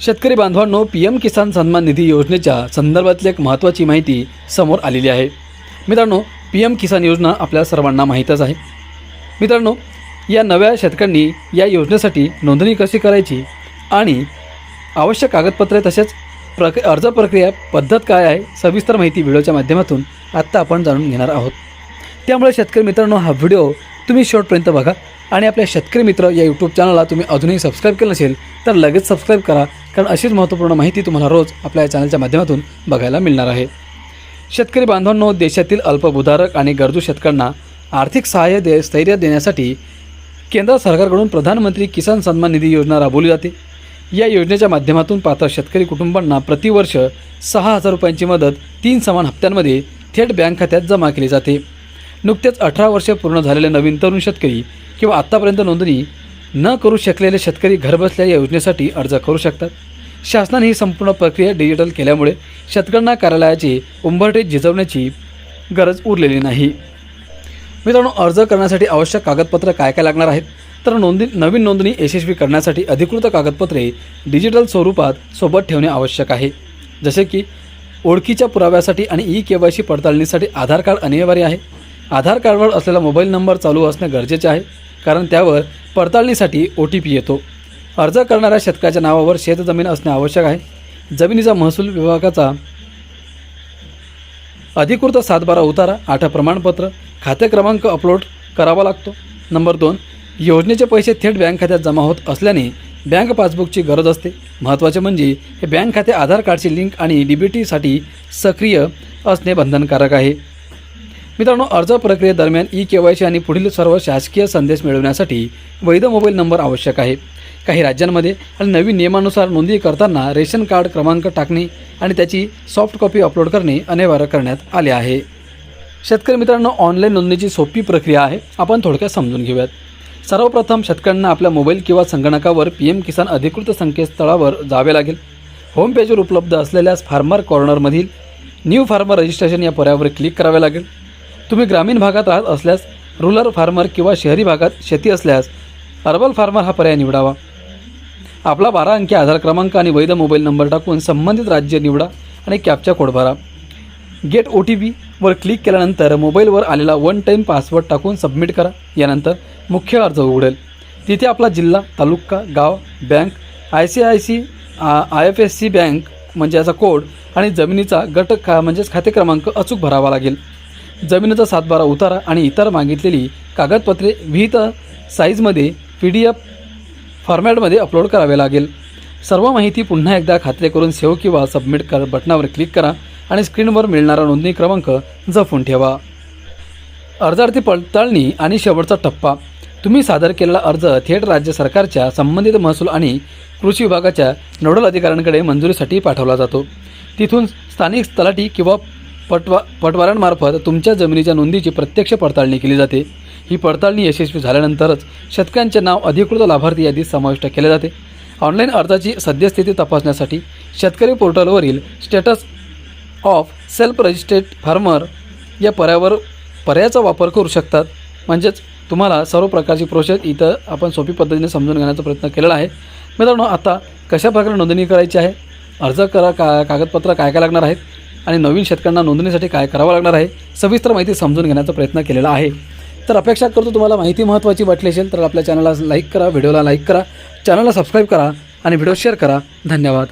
शेतकरी बांधवांनो, PM किसान सन्मान निधी योजनेच्या संदर्भातली एक महत्त्वाची माहिती समोर आलेली आहे। मित्रांनो, PM किसान योजना आपल्या सर्वांना माहीतच आहे। मित्रांनो, या नव्या शेतकऱ्यांनी या योजनेसाठी नोंदणी कशी करायची आणि आवश्यक कागदपत्रे तसेच अर्ज प्रक्रिया पद्धत काय आहे, सविस्तर माहिती व्हिडिओच्या माध्यमातून आत्ता आपण जाणून घेणार आहोत। त्यामुळे शेतकरी मित्रांनो, हा व्हिडिओ तुम्ही शेवटपर्यंत बघा आणि आपल्या शेतकरी मित्र या यूट्यूब चॅनलला तुम्ही अजूनही सबस्क्राईब केलं नसेल तर लगेच सबस्क्राईब करा, कारण अशीच महत्त्वपूर्ण माहिती तुम्हाला रोज आपल्या चॅनलच्या माध्यमातून बघायला मिळणार आहे। शेतकरी बांधवांनो, देशातील अल्पभूधारक आणि गरजू शेतकऱ्यांना आर्थिक सहाय्य स्थैर्य देण्यासाठी केंद्र सरकारकडून प्रधानमंत्री किसान सन्मान निधी योजना राबवली जाते। या योजनेच्या माध्यमातून पात्र शेतकरी कुटुंबांना प्रतिवर्ष 6,000 रुपयांची मदत 3 समान हप्त्यांमध्ये थेट बँक खात्यात जमा केली जाते। नुकतेच 18 वर्षे पूर्ण झालेले नवीन तरुण शेतकरी किंवा आत्तापर्यंत नोंदणी न करू शकलेले शेतकरी घरबसल्या या योजनेसाठी अर्ज करू शकतात। शासनाने ही संपूर्ण प्रक्रिया डिजिटल केल्यामुळे शेतकऱ्यांना कार्यालयाची उंबरठे झिजवण्याची गरज उरलेली नाही। मित्रांनो, अर्ज करण्यासाठी आवश्यक कागदपत्र काय काय लागणार आहेत तर नवीन नोंदणी यशस्वी करण्यासाठी अधिकृत कागदपत्रे डिजिटल स्वरूपात सोबत ठेवणे आवश्यक आहे, जसे की ओळखीच्या पुराव्यासाठी आणि KYC पडताळणीसाठी आधार कार्ड अनिवार्य आहे। आधार कार्डवर असलेला मोबाईल नंबर चालू असणे गरजेचे आहे, कारण त्यावर पडताळणीसाठी OTP येतो। अर्ज करणाऱ्या शेतकऱ्याच्या नावावर शेतजमीन असणे आवश्यक आहे। जमिनीचा महसूल विभागाचा अधिकृत 7/12 उतारा, 8 प्रमाणपत्र, खाते क्रमांक अपलोड करावा लागतो। नंबर 2, योजनेचे पैसे थेट बँक खात्यात जमा होत असल्याने बँक पासबुकची गरज असते। महत्त्वाचे म्हणजे हे बँक खाते आधार कार्डची लिंक आणि DBTसाठी सक्रिय असणे बंधनकारक आहे। मित्रांनो, अर्ज प्रक्रियेदरम्यान KYC आणि पुढील सर्व शासकीय संदेश मिळवण्यासाठी वैध मोबाईल नंबर आवश्यक आहे। काही राज्यांमध्ये आणि नवीन नियमानुसार नोंदणी करताना रेशन कार्ड क्रमांक टाकणे आणि त्याची सॉफ्ट कॉपी अपलोड करणे अनिवार्य करण्यात आले आहे। शेतकरी मित्रांनो, ऑनलाईन नोंदणीची सोपी प्रक्रिया आहे, आपण थोडक्यात समजून घेऊयात। सर्वप्रथम शेतकऱ्यांना आपल्या मोबाईल किंवा संगणकावर PM किसान अधिकृत संकेतस्थळावर जावे लागेल। होम पेजवर उपलब्ध असलेल्या फार्मर कॉर्नरमधील न्यू फार्मर रजिस्ट्रेशन या पर्यायावर क्लिक करावे लागेल। तुम्ही ग्रामीण भागात राहत असल्यास रूरल फार्मर किंवा शहरी भागात शेती असल्यास अर्बन फार्मर हा पर्याय निवडावा। आपला 12 अंकी आधार क्रमांक आणि वैध मोबाईल नंबर टाकून संबंधित राज्य निवडा आणि कॅप्चा कोड भरा। गेट OTP वर क्लिक केल्यानंतर मोबाईलवर आलेला 1 टाईम पासवर्ड टाकून सबमिट करा। यानंतर मुख्य अर्ज उघडेल। तिथे आपला जिल्हा, तालुका, गाव, बँक, IFSC बँक म्हणजे याचा कोड आणि जमिनीचा गट म्हणजेच खाते क्रमांक अचूक भरावा लागेल। जमिनीचा 7/12 उतारा आणि इतर मागितलेली कागदपत्रे विहित साईजमध्ये PDF फॉर्मॅटमध्ये अपलोड करावे लागेल। सर्व माहिती पुन्हा एकदा खात्री करून सेव्ह किंवा सबमिट बटनावर क्लिक करा आणि स्क्रीनवर मिळणारा नोंदणी क्रमांक जपून ठेवा। अर्जार्थी पडताळणी आणि शेवटचा टप्पा, तुम्ही सादर केलेला अर्ज थेट राज्य सरकारच्या संबंधित महसूल आणि कृषी विभागाच्या नोडल अधिकाऱ्यांकडे मंजुरीसाठी पाठवला जातो। तिथून स्थानिक तलाठी किंवा पटवाऱ्यांमार्फत तुमच्या जमिनीच्या नोंदीची प्रत्यक्ष पडताळणी केली जाते। ही पडताळणी यशस्वी झाल्यानंतरच शेतकऱ्यांचे नाव अधिकृत लाभार्थी यादीत समाविष्ट केले जाते। ऑनलाईन अर्जाची सद्यस्थिती तपासण्यासाठी शेतकरी पोर्टलवरील status of self registered farmer या पर्यायाचा वापर करू शकतात। म्हणजेच तुम्हाला सर्व प्रकारची प्रोसेस इथं आपण सोपी पद्धतीने समजून घेण्याचा प्रयत्न केलेला आहे। मित्रांनो, आता कशा प्रकारे नोंदणी करायची आहे, अर्ज करा कागदपत्र काय काय लागणार आहेत आणि नवीन शेतकऱ्यांना नोंदणीसाठी काय करावं लागणार आहे, सविस्तर माहिती समजून घेण्याचा प्रयत्न केलेला आहे। तर अपेक्षा करतो तुम्हाला माहिती महत्त्वाची वाटली असेल तर आपल्या चॅनलला लाईक करा, व्हिडिओला लाईक करा, चॅनलला सबस्क्राईब करा आणि व्हिडिओ शेअर करा। धन्यवाद।